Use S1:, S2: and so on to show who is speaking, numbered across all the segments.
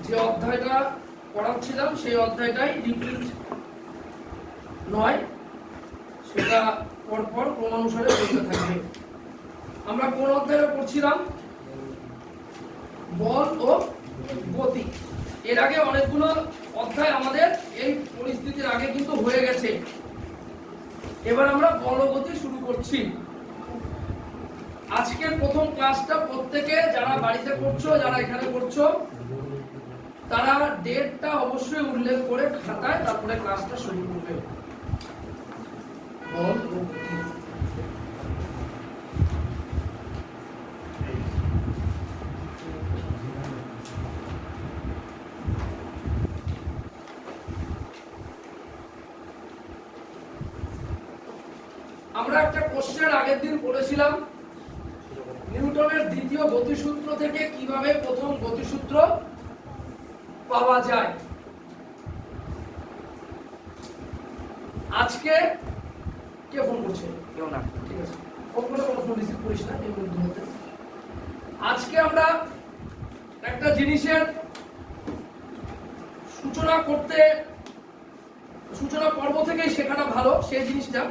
S1: যে অধ্যায়টা পড়াচ্ছিলাম সেই অধ্যায়টাই রিপিট নয়, সেটা পরপর ক্রমানুসারে চলতে থাকবে। আমরা কোন অধ্যায়ে পড়ছিলাম? বল ও গতি। এর আগে অনেকগুলো অধ্যায় আমাদের এই পরিস্থিতির আগে কিন্তু হয়ে গেছে। এবার আমরা বল ও গতি শুরু করছি। আজকের প্রথম ক্লাসটা প্রত্যেকে যারা বাড়িতে করছো, যারা এখানে করছো, তারা ডেটটা অবশ্যই উল্লেখ করে খাতায় তারপরে ক্লাসটা শুরু করবে। বল ও গতি। আমরা একটা কোশ্চেন আগের দিন পড়েছিলাম, নিউটনের দ্বিতীয় গতিসূত্র থেকে কিভাবে প্রথম গতিসূত্র পাওয়া যায়। আজকে কে ফোন করছে? কেউ না, ঠিক আছে, ফোন করে কোনো ফোন রিসিভ করিস না এই মুহূর্তে। আজকে আমরা একটা জিনিসের সূচনা পর্ব থেকেই শেখাটা ভালো, সেই জিনিসটা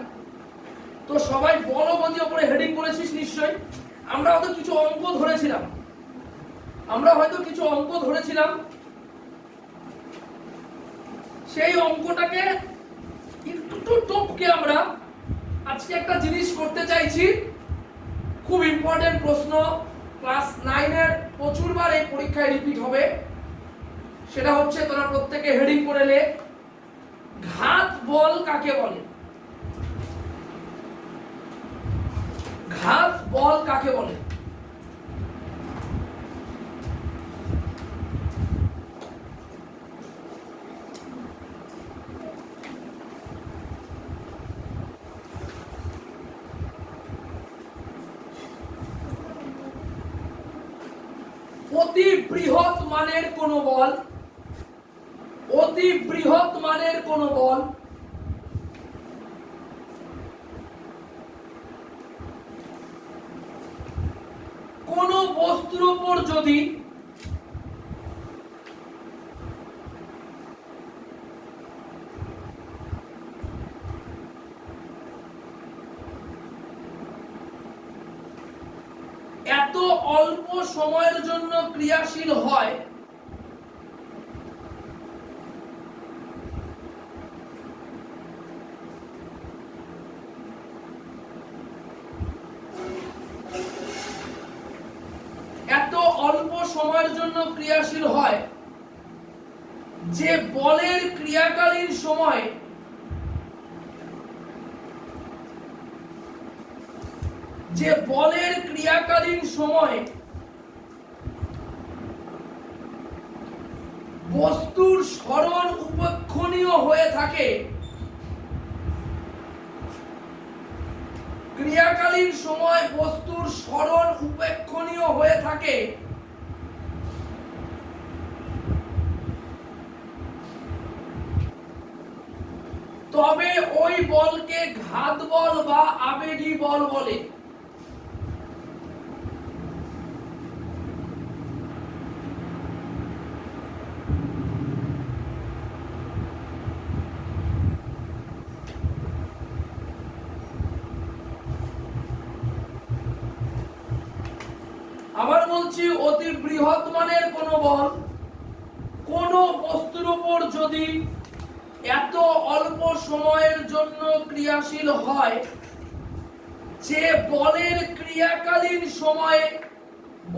S1: তো সবাই বল ও গতি উপরে হেডিং করেছিস নিশ্চয়ই। আমরা হয়তো কিছু অঙ্ক ধরেছিলাম, সেই অঙ্কটাকে একটু টপকে আমরা আজকে একটা জিনিস করতে চাইছি। খুব ইম্পর্টেন্ট প্রশ্ন, ক্লাস 9 এর প্রচুরবার এই পরীক্ষায় রিপিট হবে। সেটা হচ্ছে, তোরা প্রত্যেকে হেডিং করে লেখ, ঘাত বল কাকে বলে? ঘাত বল কাকে বলে? অতি বৃহৎ মানের কোন বল, অতি বৃহৎ মানের কোন বল কোন বস্তুর উপর যদি এত অল্প সময়ের জন্য ক্রিয়াশীল হয়, যে বলের ক্রিয়াকালীন সময়ে বস্তুর সরণ উপেক্ষণীয় হয়ে থাকে, ক্রিয়াকালীন সময় বস্তুর সরণ উপেক্ষণীয় হয়ে থাকে, তবে ওই বলকে ঘাত বল বা আবেগী বল বলে। আবার বলছি, অতি বৃহৎ মানের কোন বল কোন বস্তুর উপর যদি এত অল্প সময়ের জন্য ক্রিয়াশীল হয়, যে বলের ক্রিয়াকালীন সময়ে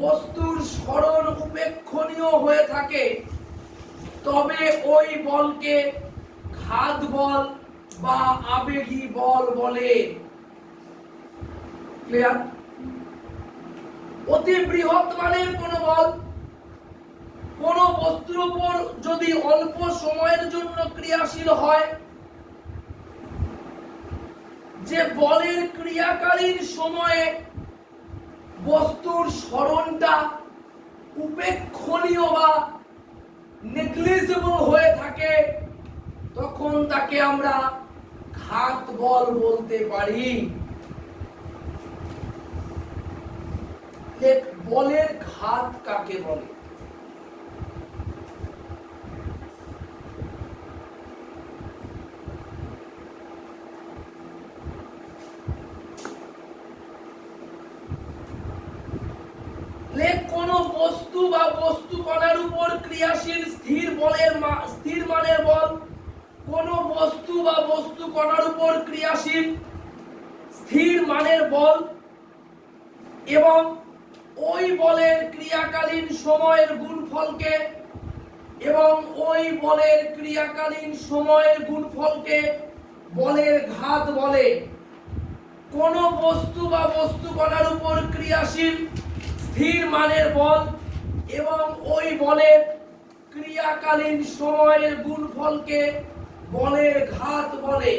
S1: বস্তুর সরণ উপেক্ষণীয় হয়ে থাকে, তবে ওই বলকে ঘাত বল বা আবেগী বল বলে। ক্লিয়ার? অতি বৃহৎ মানের কোন বল কোন বস্তুর উপর যদি অল্প সময়ের জন্য ক্রিয়াশীল হয়, যে বলের ক্রিয়াকালীন সময়ে বস্তুর সরণটা উপেক্ষণীয় বা নেগলিজেবল হয়ে থাকে, তখন তাকে আমরা ঘাত বল বলতে পারি। বলের ঘাত কাকে বলে? বস্তু বা বস্তু কণার উপর ক্রিয়াশীল স্থির মানের বল, কোন বস্তু বা বস্তু কণার উপর ক্রিয়াশীল স্থির মানের বল এবং ওই বলের ক্রিয়াকালীন সময়ের গুণফলকে বলের ঘাত বলে। কোন বস্তু বা বস্তু কণার উপর ক্রিয়াশীল স্থির মানের বল এবং ওই বলের ক্রিয়াকালীন সময়ের গুণফলকে বলের ঘাত বলে।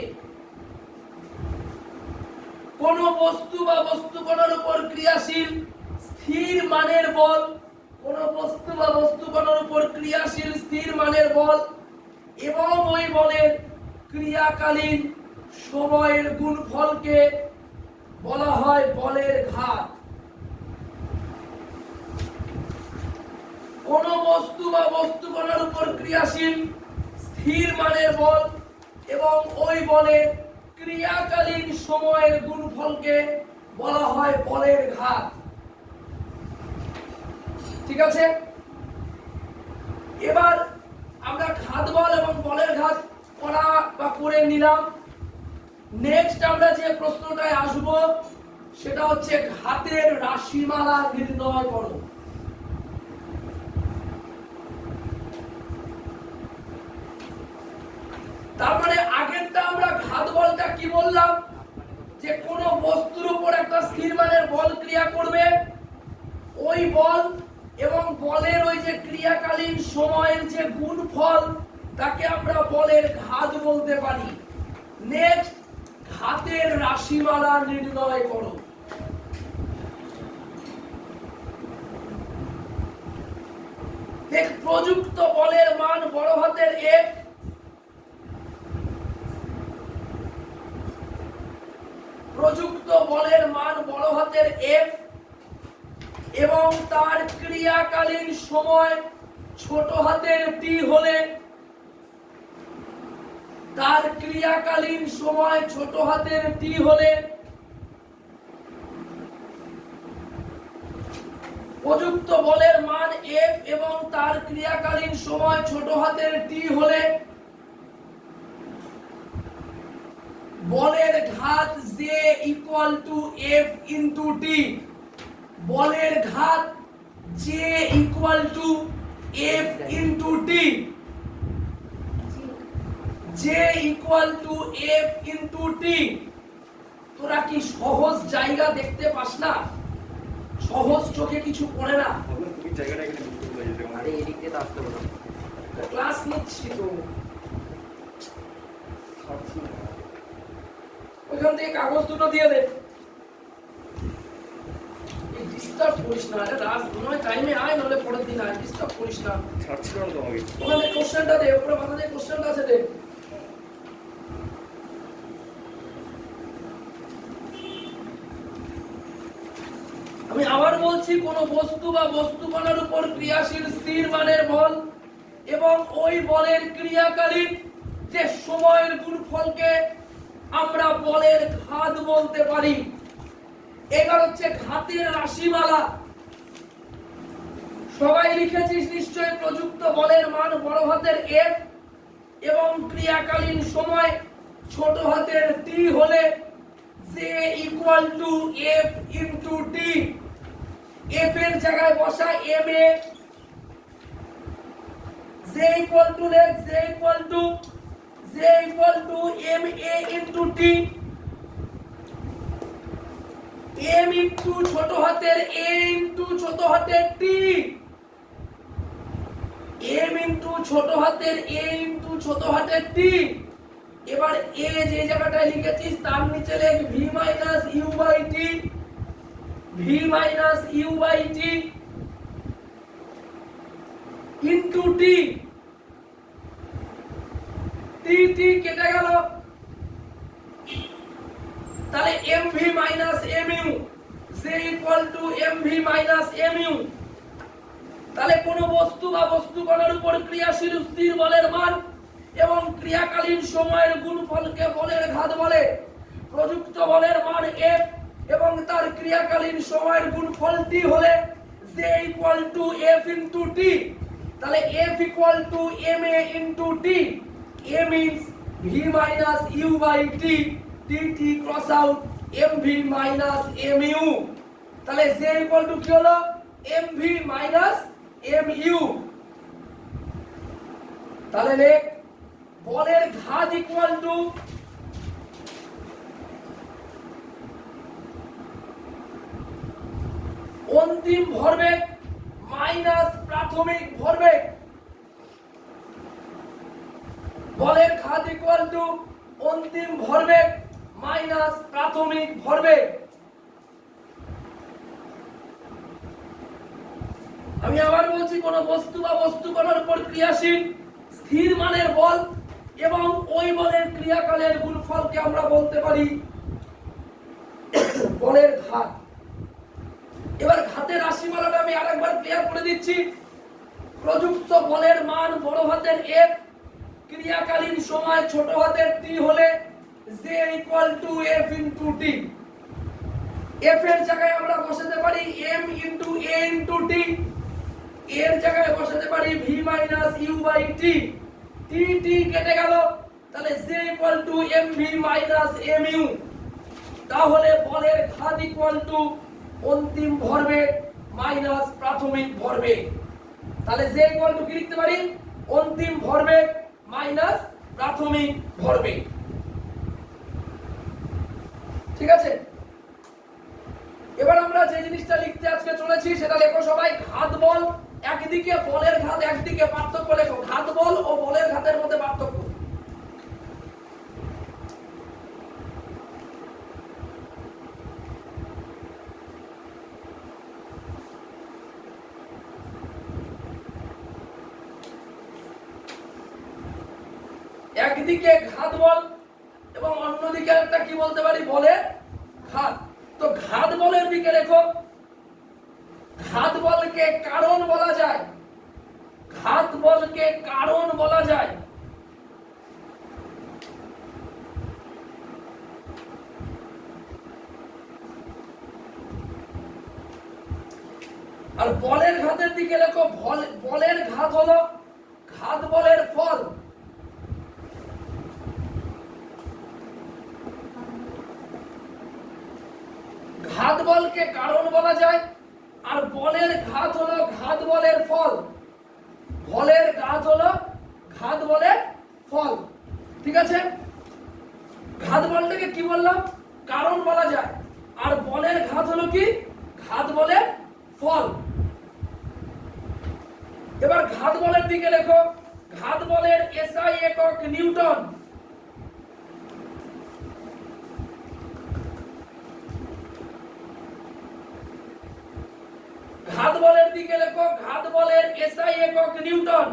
S1: কোন বস্তু বা বস্তু কণার উপর ক্রিয়াশীল স্থির মানের বল, কোন বস্তু বা বস্তু কণার উপর ক্রিয়াশীল স্থির মানের বল এবং ওই বলের ক্রিয়াকালীন সময়ের গুণফলকে বলা হয় বলের ঘাত। কোন বস্তু বা বস্তু কণার উপর ক্রিয়াশীল স্থির মানের বল এবং ওই বলের ক্রিয়াকালীন সময়ের গুণফলকে বলা হয় বলের ঘাত। ঠিক আছে, এবার আমরা ঘাত বল এবং বলের ঘাত করা বা করে নিলাম। নেক্সট আমরা যে প্রশ্নটায় আসব সেটা হচ্ছে ঘাতের রাশিমালা নির্ণয় করো। তার মানে আগেরটা আমরা ঘাত বলটা কি বললাম, যে কোন বস্তুর উপর একটা স্থির মানের বল ক্রিয়া করবে, ওই বল এবং বলের ওই যে ক্রিয়াকালীন সময়ের যে গুণফল তাকে আমরা বলের ঘাত বলতে পারি। নেক্সট, ঘাতের রাশিমালা নির্ণয় করো। দেখ, প্রযুক্ত বলের মান বড় হাতের F, প্রযুক্ত বলের মান বড় হাতের F এবং তার ক্রিয়াকালীন সময় ছোট হাতের T হলে, তার ক্রিয়াকালীন সময় ছোট হাতের T হলে প্রযুক্ত বলের মান F এবং তার ক্রিয়াকালীন সময় ছোট হাতের T হলে বলের ঘাত J equal two F into T। বলের ঘাত J equal two F into T। J equal two F into T। তোরা কি সহজ জায়গা দেখতে পাস না? সহজ চোখে কিছু পড়ে না?
S2: তুমি জায়গাটা এখানে বুঝতে পারছো? আরে এদিক দিয়ে তো আসতে পারো।
S1: ক্লাস নিচ্ছি তো, ওইখান থেকে কাগজ দুটো দিয়ে দে। এই ডিস্টার্ব করিস না, আরে রাত নয় টাইমে আয়, নাহলে পরের দিন আয়, ডিস্টার্ব করিস না।
S2: ছাড়ছিল না তোমাকে।
S1: ওখানে কোশ্চেনটা দে, উপরে মাথা দিয়ে কোশ্চেনটা আছে দে। আমি আবার বলছি, কোন বস্তু বা বস্তু কণার উপর ক্রিয়াশীল স্থির মানের বল এবং ওই বলের ক্রিয়াকালীন যে সময়ের গুণফলকে আমরা বলের ঘাত বলতে পারি। এবার হচ্ছে ঘাতের রাশিমালা। সবাই লিখেছিস নিশ্চয়, প্রযুক্ত বলের মান বড় হাতের F এবং ক্রিয়াকালীন সময় ছোট হাতের T হলে J equal two F into T। F এর জায়গায় বসা MA, J equal two J equal two MA into T। M into ছোট হাতের A ইনটু ছোট হাতের T। M ইনটু ছোট হাতের A ইনটু ছোট হাতের T। এবার A যে জায়গাটায় লিখেছিস তার নিচে লেখ V minus U by T, V minus U by T into T। T কেটে গেল, তাহলে MV minus MU, J equal to MV minus MU। তাহলে কোন বস্তু বা বস্তু কণার উপর ক্রিয়াশীল স্থির বলের মান এবং ক্রিয়াকালীন সময়ের গুণফলকে বলের ঘাত বলে। প্রযুক্ত বলের মান F এবং তার ক্রিয়াকালীন সময়ের গুণফল T হলে J equal to F into T, তাহলে F equal to ma into T, a means v minus u by T, T cross out mv minus mu, তাহলে J equal to কি হলো mv minus mu, তাহলে লেখ বলের ঘাত equal to অন্তিম ভরবেগ মাইনাস প্রাথমিক ভরবেগ, বলের ঘাত ইকুয়াল টু অন্তিম ভরবেগ মাইনাস প্রাথমিক ভরবেগ। আমি আবার বলছি, কোন বস্তু বা বস্তু কণার উপর ক্রিয়াশীল স্থির মানের বল এবং ওই বলের ক্রিয়াকালের গুণফলকে আমরা বলতে পারি বলের ঘাত। এবার ঘাতের রাশিমালাটা আমি আরেকবার ক্লিয়ার করে দিচ্ছি। প্রযুক্ত বলের মান বড় হাতের F, ক্রিয়াকালীন সময় ছোট হাতের T হলে J equal to F into T। F এর জায়গায় আমরা বসাতে পারি M into A into T, এর জায়গায় বসাতে পারি v minus u by T, T কেটে গেল, তাহলে J equal to mv minus mu, তাহলে বলের ঘাত ইকুয়াল টু অন্তিম ভরবেগ মাইনাস প্রাথমিক ভরবেগ। তাহলে J ইকুয়াল টু কি লিখতে পারি অন্তিম ভরবেগ মাইনাস প্রাথমিক ভরবেগ। ঠিক আছে, এবার আমরা যে জিনিসটা লিখতে আজকে চলেছি সেটা লেখো সবাই ঘাত বল, একদিকে বলের ঘাত একদিকে পার্থক্য লেখো, ঘাত বল ও বলের ঘাতের মধ্যে পার্থক্য। একদিকে ঘাত বল এবং অন্যদিকে একটা কি বলতে পারি বলের ঘাত। তো ঘাত বলের দিকে লেখো, ঘাত বলকে কারণ বলা যায়, ঘাত বলকে কারণ বলা যায়। আর বলের ঘাতের দিকে লেখো বলের ঘাত হলো ঘাত বলের ফল। ঘাত বলকে কারণ বলা যায় আর বলের ঘাত হলো ঘাত বলের ফল, বলের ঘাত হলো ঘাত বলের ফল। ঠিক আছে, ঘাত বলটাকে কি বললাম কারণ বলা যায় আর বলের ঘাত হলো কি ঘাত বলের ফল। এবার ঘাত বলের দিকে লেখো, ঘাত বলের SI একক নিউটন, ঘাত বলের দিকে লেখো ঘাত বলের SI একক নিউটন।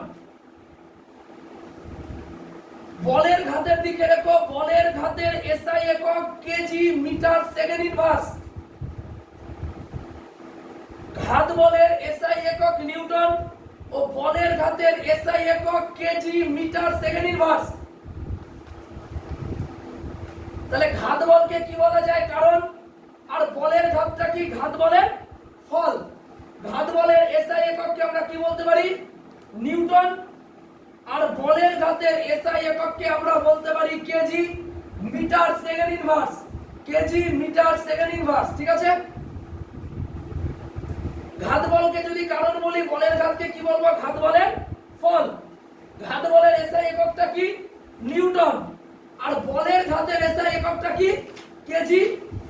S1: বলের ঘাতের দিকে লেখো বলের ঘাতের SI একক কেজি মিটার সেকেন্ড ইনভার্স। ঘাত বলের SI একক নিউটন ও বলের ঘাতের SI একক কেজি মিটার সেকেন্ড ইনভার্স। তাহলে ঘাত বলকে কি বলা যায় কারণ, আর বলের ঘাতটা কি ঘাত বলের ফল। ঘাত বলের SI একককে আমরা কি বলতে পারি নিউটন, আর বলের ঘাতের SI একককে আমরা বলতে পারি kg metre second inverse, kg metre second inverse. ঠিক আছে, ঘাত বলকে যদি কারণ বলি বলের ঘাতকে কি বলবো ঘাত বলের ফল। ঘাত বলের SI এককটা কি নিউটন আর বলের ঘাতের SI এককটা কি কেজি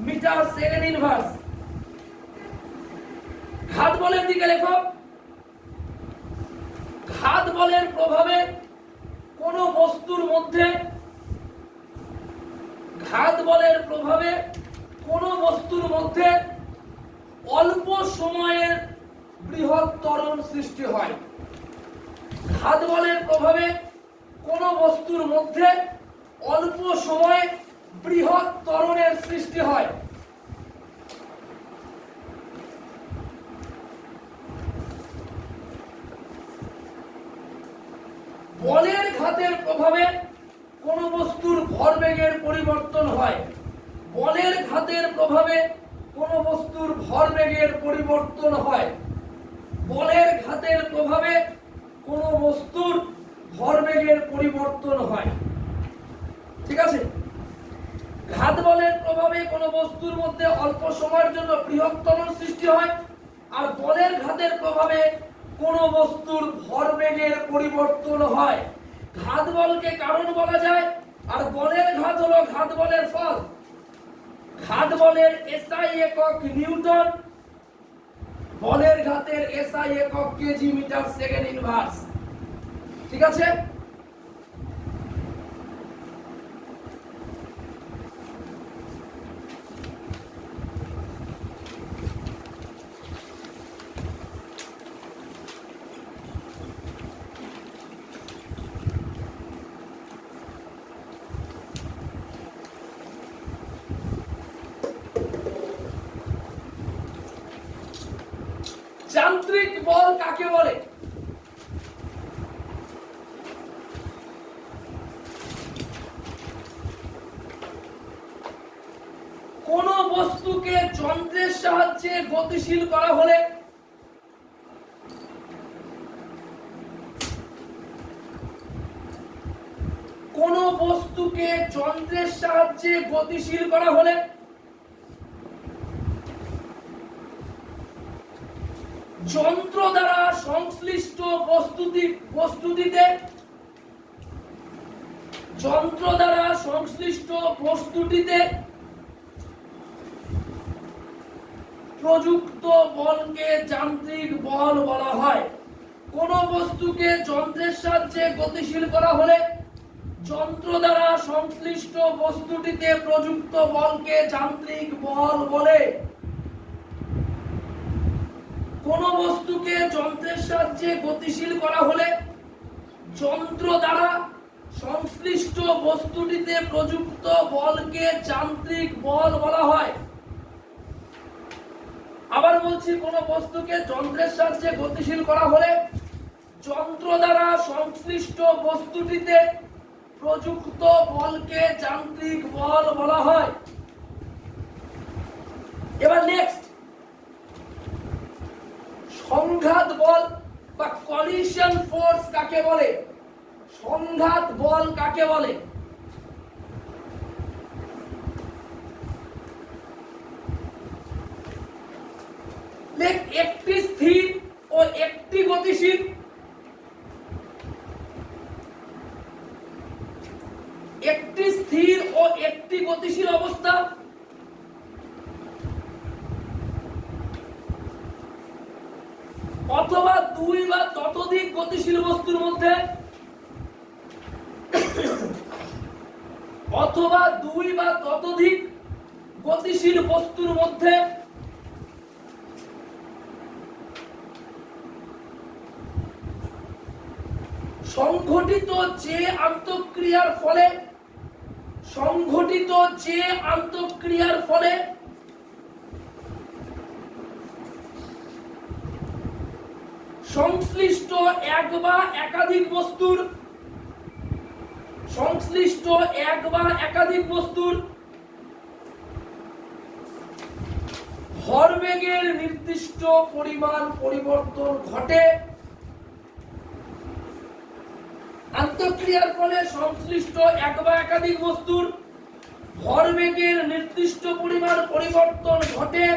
S1: মিটার সেকেন্ড ইনভার্স। ঘাত বলের দিকে লেখো, ঘাত বলের প্রভাবে কোন বস্তুর মধ্যে, ঘাত বলের প্রভাবে কোন বস্তুর মধ্যে অল্প সময়ের বৃহৎ ত্বরণ সৃষ্টি হয়। ঘাত বলের প্রভাবে কোন বস্তুর মধ্যে অল্প সময়ে বৃহৎ ত্বরণের সৃষ্টি হয়। বলের ঘাতের প্রভাবে কোন বস্তুর ভরবেগের পরিবর্তন হয়। বলের ঘাতের প্রভাবে কোন বস্তুর ভরবেগের পরিবর্তন হয়। বলের ঘাতের প্রভাবে কোনো বস্তুর ভরবেগের পরিবর্তন হয়। ঠিক আছে, ঘাত বলের প্রভাবে কোনো বস্তুর মধ্যে অল্প সময়ের জন্য বৃহৎ ত্বরণ সৃষ্টি হয়, আর বলের ঘাতের প্রভাবে কোনো বস্তুর ভরবেগের পরিবর্তন হয়। ঘাত বলকে কারণ বলা যায়, আর বলের ঘাত হলো ঘাত বলের ফল। ঘাত বলের এসআই একক নিউটন, বলের ঘাতের এসআই একক কেজি মিটার সেকেন্ড ইনভার্স। ঠিক আছে, যান্ত্রিক বল কাকে বলে? কোন বস্তুকে যন্ত্রের সাহায্যে গতিশীল করা হলে কোন বস্তুকে যন্ত্রের সাহায্যে গতিশীল করা হলে যন্ত্র দ্বারা সংশ্লিষ্ট বস্তুটিতে প্রযুক্ত বলকে যান্ত্রিক বল বলা হয়। কোন বস্তুকে যন্ত্রের সাহায্যে গতিশীল করা হলে যন্ত্র দ্বারা সংশ্লিষ্ট বস্তুটিতে প্রযুক্ত বলকে যান্ত্রিক বল বলে। কোন বস্তুকে যন্ত্রের সাহায্যে গতিশীল করা হলে যন্ত্র দ্বারা সংশ্লিষ্ট বস্তুটিতে প্রযুক্ত বলকে যান্ত্রিক বল বলা হয়। আবার বলছি, কোন বস্তুকে যন্ত্রের সাহায্যে গতিশীল করা হলে যন্ত্র দ্বারা সংশ্লিষ্ট বস্তুটিতে প্রযুক্ত বলকে যান্ত্রিক বল বলা হয়। এবার নেক্সট, সংঘাত বল বা কলিশন ফোর্স কাকে বলে? সংঘাত বল কাকে বলে? একটি স্থির ও একটি গতিশীল, একটি স্থির ও একটি গতিশীল অবস্থা অথবা দুই বা ততোধিক গতিশীল বস্তুর মধ্যে সংঘটিত যে আন্তঃক্রিয়ার ফলে সংশ্লিষ্ট এক বা একাধিক বস্তুর ভরবেগের নির্দিষ্ট পরিমাণ পরিবর্তন ঘটে। আন্তঃক্রিয়ার ফলে সংশ্লিষ্ট এক বা একাধিক বস্তুর ভরবেগের নির্দিষ্ট পরিমাণ পরিবর্তন ঘটে,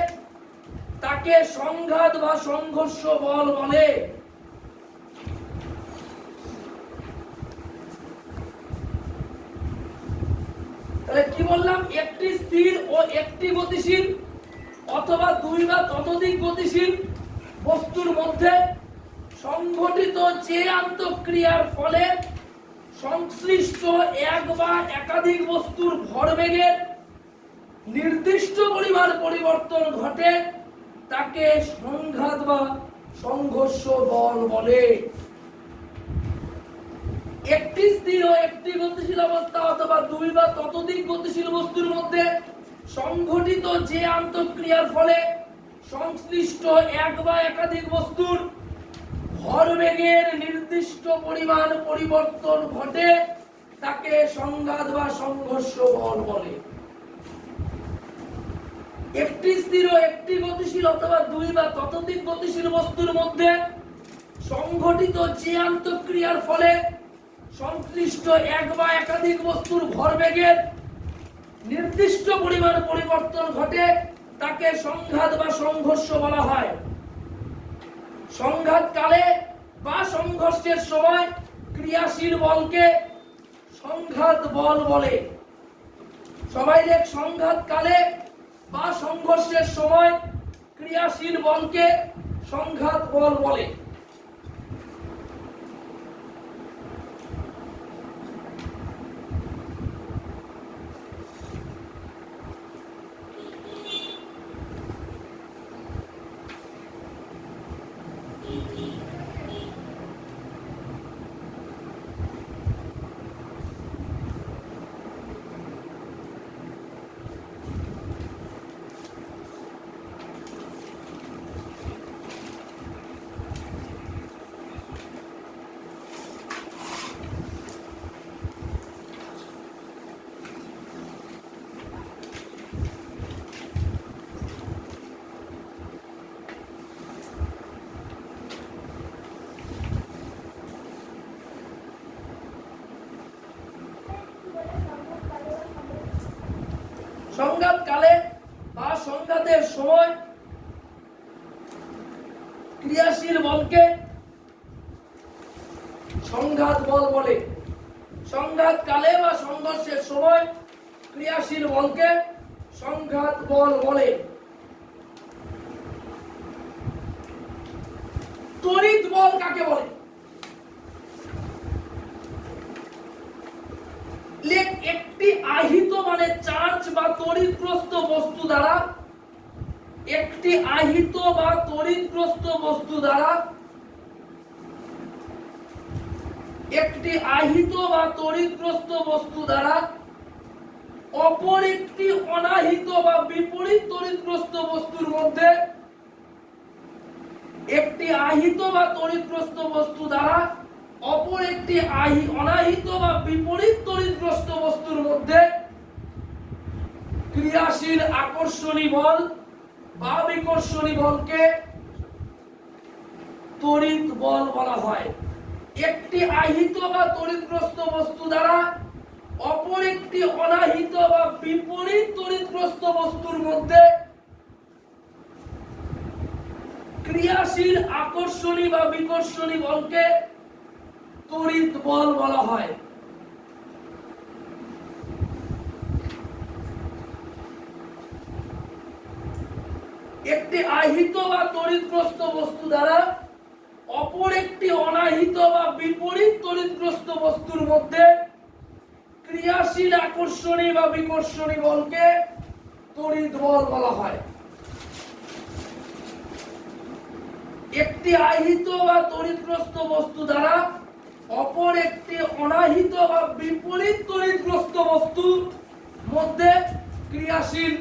S1: তাকে সংঘাত বা সংঘর্ষ বল বলে। তাহলে কি বললাম? একটি স্থির ও একটি গতিশীল অথবা দুই বা ততোধিক গতিশীল বস্তুর মধ্যে সংঘটিত যে আন্তঃক্রিয়ার ফলে সংশ্লিষ্ট এক বা একাধিক বস্তুর ভরবেগের নির্দিষ্ট পরিমাণ পরিবর্তন ঘটে, তাকে সংঘাত বা সংঘর্ষ বল বলে। একটি স্থির ও একটি গতিশীল অবস্থা অথবা দুই বা ততোধিক গতিশীল বস্তুর মধ্যে সংঘটিত যে আন্তঃক্রিয়ার ফলে সংশ্লিষ্ট এক বা একাধিক বস্তুর ভরবেগের নির্দিষ্ট পরিমাণ পরিবর্তন ঘটে, তাকে সংঘাত বা সংঘর্ষ বল বলে। একটি স্থির ও একটি গতিশীল অথবা দুই বা ততোধিক গতিশীল বস্তুর মধ্যে সংঘটিত যে আন্তঃক্রিয়ার ফলে সংশ্লিষ্ট এক বা একাধিক বস্তুর ভরবেগের নির্দিষ্ট পরিমাণ পরিবর্তন ঘটে তাকে সংঘাত বা সংঘর্ষ বলা হয়। সংঘাতকালে বা সংঘর্ষের সময় ক্রিয়াশীল বলকে সংঘাত বল বলে। সবাই লেখ, সংঘাতকালে বা সংঘর্ষের সময় ক্রিয়াশীল বলকে সংঘাত বল বলে। সংঘাতকালে বা সংঘাতের সময় ক্রিয়াশীল বলকে সংঘাত বল বলে। সংঘাতকালে বা সংঘর্ষের সময় ক্রিয়াশীল বলকে সংঘাত বল বলে। তড়িৎ বল কাকে বলে? একটি আহিত মানে চার্জ বা তড়িৎগ্রস্ত বস্তু দ্বারা একটি আহিত বা তড়িৎগ্রস্ত বস্তু দ্বারা একটি আহিত বা তড়িৎগ্রস্ত বস্তু দ্বারা অপর একটি অনাহিত বা বিপরীত তড়িৎগ্রস্ত বস্তুর মধ্যে একটি আহিত বা তড়িৎগ্রস্ত বস্তু দ্বারা অপর একটি অনাহিত বা বিপরীত তড়িৎগ্রস্ত বস্তুর মধ্যে ক্রিয়াশীল আকর্ষণী বল বা বিকর্ষণী বলকে তড়িৎ বল বলা হয়। একটি আহিত বা তড়িৎগ্রস্ত বস্তু দ্বারা অপর একটি অনাহিত বা বিপরীত তড়িৎগ্রস্ত বস্তুর মধ্যে ক্রিয়াশীল আকর্ষণী বা বিকর্ষণী বলকে তড়িৎ বল বলা হয়। একটি আহিত বা তড়িৎগ্রস্ত বস্তু দ্বারা অপর একটি অনাহিত বা বিপরীত তড়িৎগ্রস্ত বস্তুর মধ্যে ক্রিয়াশীল আকর্ষণী বা বিকর্ষণী বলকে তড়িৎ বল বলা হয়। একটি আহিত বা তড়িৎগ্রস্ত বস্তু দ্বারা অপর একটি অনাহিত বা বিপরীত তড়িৎগ্রস্ত বস্তুর মধ্যে ক্রিয়াশীল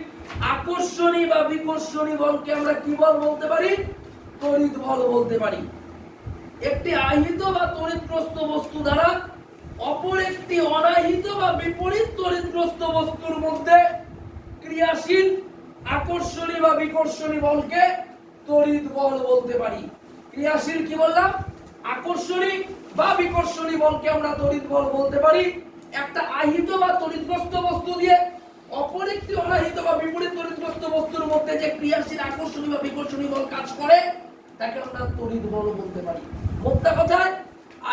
S1: আকর্ষণী বা বিকর্ষণী বলকে আমরা কি বল বলতে পারি? তড়িৎ বল বলতে পারি। একটি আহিত বা তড়িৎগ্রস্ত বস্তু দ্বারা অপর একটি অনাহিত বা বিপরীত তড়িৎগ্রস্ত বস্তুর মধ্যে ক্রিয়াশীল আকর্ষণী বা বিকর্ষণী বলকে তড়িৎ বল বলতে পারি। ক্রিয়াশীল কি বললাম? আকর্ষণী বা বিকর্ষণী বলকে আমরা তড়িৎ বল বলতে পারি। একটা আহিত বা তড়িৎগ্রস্ত বস্তু দিয়ে অপর একটি অনাহিত বা বিপরীত তড়িৎগ্রস্ত বস্তুর মধ্যে যে ক্রিয়াশীল আকর্ষণী বা বিকর্ষণী বল কাজ করে তাকে আমরা তড়িৎ বল বলতে পারি। মোদ্দা কথায়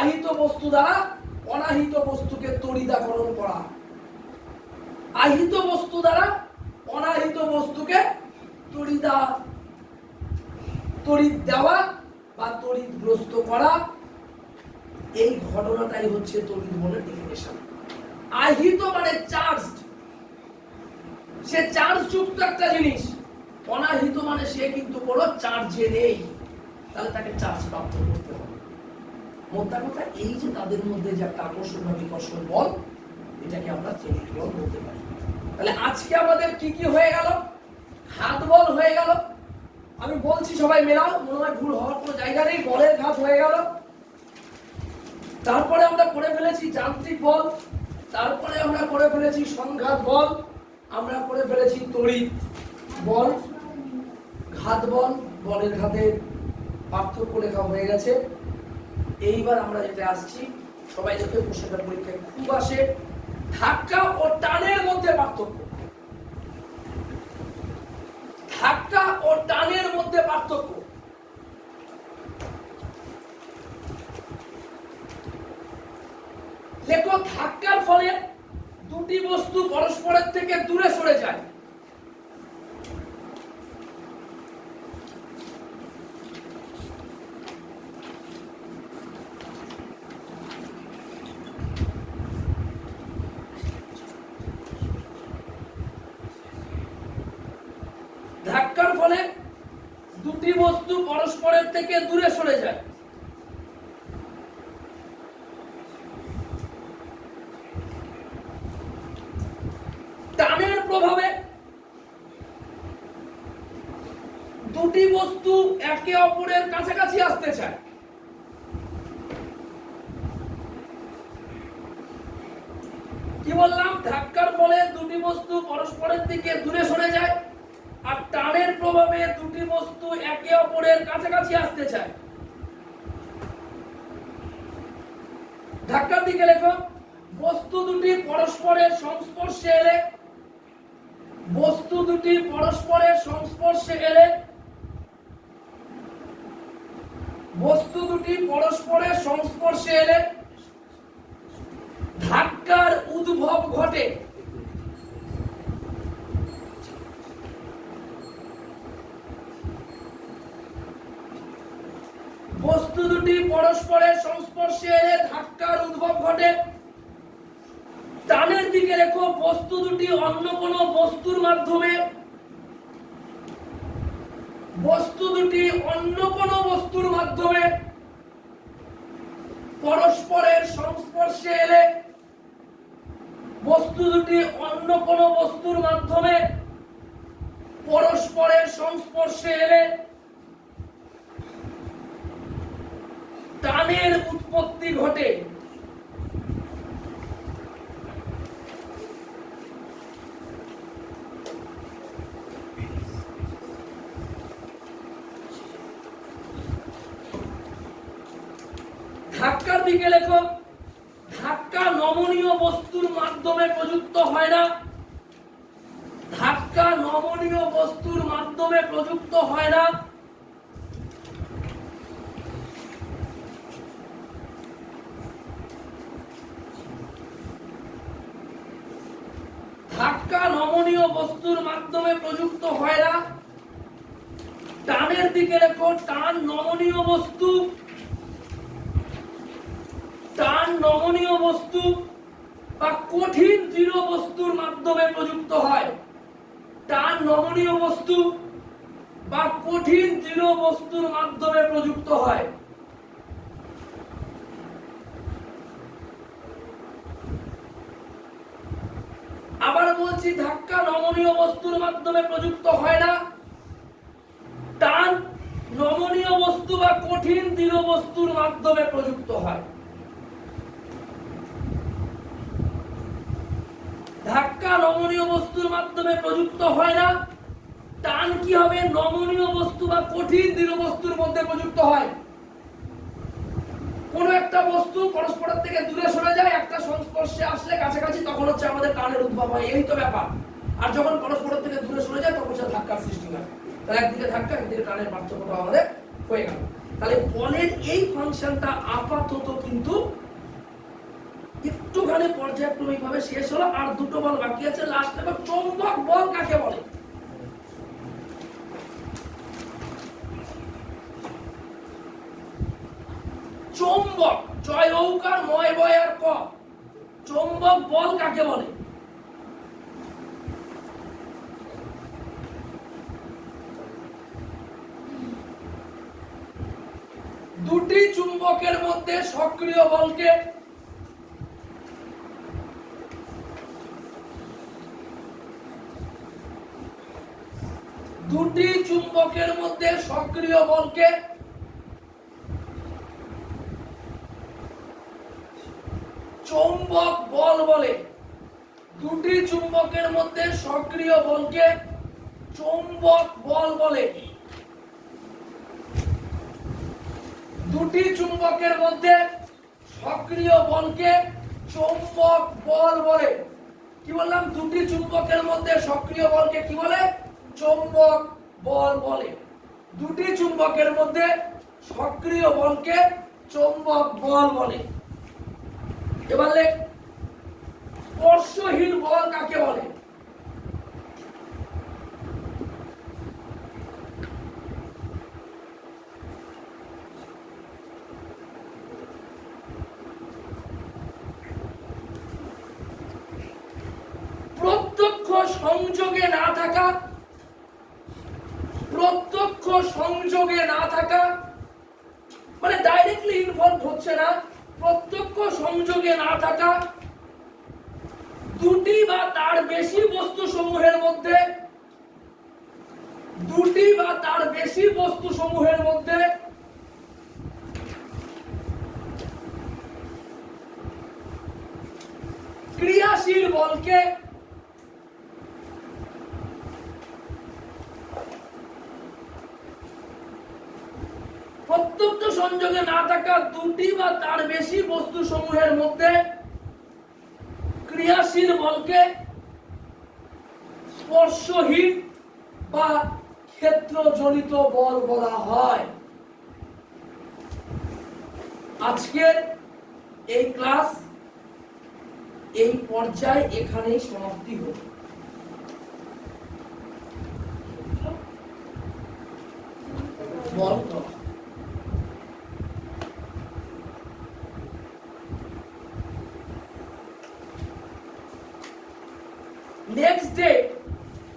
S1: আহিত বস্তু দ্বারা অনাহিত বস্তুকে তড়িদাকরণ করা, আহিত বস্তু দ্বারা অনাহিত বস্তুকে তড়িৎ দেওয়া বা তড়িৎগ্রস্ত করা, এই ঘটনাটাই হচ্ছে তড়িৎ বলের ডেফিনেশন। আহিত মানে চার্জড, সে চার্জ যুক্ত একটা জিনিস। অনাহিত মানে সে কিন্তু কোনো চার্জে নেই, তাহলে তাকে চার্জ প্রাপ্ত করতে হবে। মোদ্দা কথা এই যে তাদের মধ্যে যে একটা আকর্ষণ বা বিকর্ষণ বল, এটাকে আমরা তড়িৎ বল বলতে পারি। তাহলে আজকে আমাদের কি কি হয়ে গেল? হাত বল হয়ে গেল। আমি বলছি সবাই মেলাও, মনে হয় ভুল হওয়ার কোনো জায়গা নেই। বলের ঘাত হয়ে গেল। তারপরে আমরা করে ফেলেছি যান্ত্রিক বল, তারপরে আমরা করে ফেলেছি সংঘাত বল, আমরা করে ফেলেছি তড়িৎ বল, ঘাত বল, বলের ঘাতের পার্থক্য লেখা হয়ে গেছে। এইবার আমরা যেটা আসছি, সবাই যাতে কোশ্চেনটা পরীক্ষায় খুব আসে, ধাক্কা ও টানের মধ্যে পার্থক্য। ধাক্কা ও টানের মধ্যে পার্থক্য। লেখো, ধাক্কার ফলে দুটি বস্তু পরস্পরের থেকে দূরে সরে যায়। ধাক্কার ফলে দুটি বস্তু পরস্পরের থেকে দূরে সরে যায়। টানের প্রভাবে দুটি বস্তু একে অপরের কাছাকাছি আসতে চায়। কি বললাম? ধাক্কার ফলে দুটি বস্তু পরস্পরের দিকে দূরে সরে যায়, আর টানের প্রভাবে দুটি বস্তু একে অপরের কাছাকাছি আসতে চায়। ধাক্কার দিকে লেখো, বস্তু দুটি পরস্পরের সংস্পর্শে এলে, বস্তু দুটি পরস্পরের সংস্পর্শে এলে, বস্তু দুটি পরস্পরের সংস্পর্শে এলে ধাক্কার উদ্ভব ঘটে। বস্তু দুটি পরস্পরের সংস্পর্শে এলে ধাক্কার উদ্ভব ঘটে। টানের দিকে লেখো, বস্তু দুটি অন্য কোনো বস্তুর মাধ্যমে, বস্তু দুটি অন্য কোনো বস্তুর মাধ্যমে পরস্পরের সংস্পর্শে এলে, বস্তু দুটি অন্য কোনো বস্তুর মাধ্যমে পরস্পরের সংস্পর্শে এলে টানের উৎপত্তি ঘটে। ধাক্কার দিকে লেখো, ধাক্কা নমনীয় বস্তুর মাধ্যমে প্রযুক্ত হয় না। ধাক্কা নমনীয় বস্তুর মাধ্যমে প্রযুক্ত হয় না। ধাক্কা নমনীয় বস্তুর মাধ্যমে প্রযুক্ত হয় না। টানের দিকে লেখো, টান নমনীয় বস্তু, টান নমনীয় বস্তু বা কঠিন দৃঢ় বস্তুর মাধ্যমে প্রযুক্ত হয়। টান নমনীয় বস্তু বা কঠিন দৃঢ় বস্তুর মাধ্যমে প্রযুক্ত হয়। আবার বলছি, ধাক্কা নমনীয় বস্তুর মাধ্যমে প্রযুক্ত হয় না। টান নমনীয় বস্তু বা কঠিন দৃঢ় বস্তুর মাধ্যমে প্রযুক্ত হয়। ধাক্কা নমনীয় বস্তুর মাধ্যমে প্রযুক্ত হয় না। টান কি হবে? নমনীয় বস্তু বা কঠিন দৃঢ় বস্তুর মধ্যে প্রযুক্ত হয়। কোন একটা বস্তু পরস্পরের থেকে দূরে সরে যায়, একটা সংস্পর্শে আসলে কাছাকাছি, তখন হচ্ছে আমাদের টানের উদ্ভব হয়। এই তো ব্যাপার। আর যখন পরস্পরের থেকে দূরে সরে যায়, তখন সে ধাক্কার সৃষ্টি হয়। তাহলে একদিকে ধাক্কা, একদিকে টানের পার্থক্যটা আমাদের হয়ে গেল। তাহলে বলের এই ফাংশনটা আপাতত কিন্তু একটুখানি পর্যায়ক্রমিক ভাবে শেষ হলো। আর দুটো বল বাকি আছে। লাস্ট এবার চৌম্বক বল কাকে বলে? চৌম্বক, জয় ঔকার ময় বয় আর ক, চৌম্বক বল কাকে বলে? দুটি চুম্বকের মধ্যে সক্রিয় বলকে, দুটি চুম্বকের মধ্যে সক্রিয় বলকে চৌম্বক বল বলে। দুটি চুম্বকের মধ্যে সক্রিয় বলকে চৌম্বক বল বলে। দুটি চুম্বকের মধ্যে সক্রিয় বলকে চৌম্বক বল বলে। কি বললাম? দুটি চুম্বকের মধ্যে সক্রিয় বলকে কি বলে? চৌম্বক বল বলে। দুটি চুম্বকের মধ্যে সক্রিয় বলকে চৌম্বক বল বলে। এবার লেখ, স্পর্শহীন বল কাকে বলে? প্রত্যক্ষ সংযোগে না থাকা, প্রত্যক্ষ সংযোগে না থাকা মানে ডাইরেক্টলি ইনভলভ হচ্ছে না, প্রত্যক্ষ সংযোগে না থাকা দুটি বা তার বেশি বস্তু সমূহের মধ্যে, দুটি বা তার বেশি বস্তু সমূহের মধ্যে ক্রিয়াশীল বলকে প্রত্যক্ষ সংযোগে না থাকা দুটি বা তার বেশি বস্তু সমূহের মধ্যে ক্রিয়াশীল বলকে স্পর্শহীন বা ক্ষেত্রজনিত বল বলা হয়। আজকের এই ক্লাস এই পর্যায়ে এখানেই সমাপ্তি হল। বল নেক্সট ডে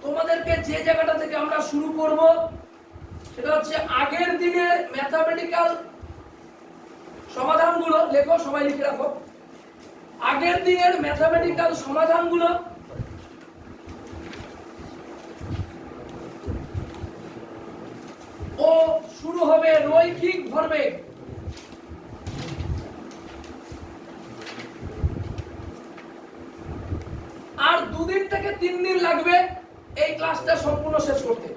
S1: তোমাদেরকে যে জায়গাটা থেকে আমরা শুরু করব সেটা হচ্ছে আগের দিনের ম্যাথমেটিক্যাল সমাধানগুলো। লেখো, সবাই লিখে রাখো। আগের দিনের ম্যাথমেটিক্যাল সমাধানগুলো ও শুরু হবে রৈখিক ভরবেগ। আর 2 দিন থেকে 3 দিন লাগবে এই ক্লাসটা সম্পূর্ণ শেষ করতে।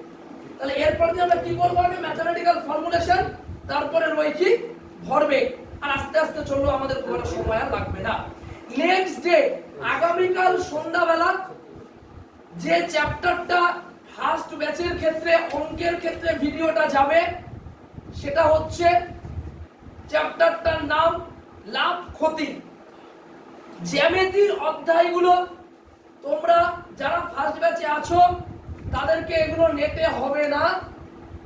S1: তাহলে এরপর যে আমরা কি করব? আগে ম্যাথমেটিক্যাল ফর্মুলেশন, তারপরে রৈখিক ভরবেগ, আর আস্তে আস্তে চললো, আমাদের খুব একটা সময় আর লাগবে না। নেক্সট ডে আগামীকাল সন্ধ্যাবেলা যে চ্যাপ্টারটা ফার্স্ট ব্যাচের ক্ষেত্রে অঙ্কের ক্ষেত্রে ভিডিওটা যাবে সেটা হচ্ছে চ্যাপ্টারটার নাম লাভ ক্ষতি। জ্যামিতির অধ্যায়গুলো তোমরা যারা ফার্স্ট ব্যাচে আছো তাদেরকে এগুলো নেটে হবে না,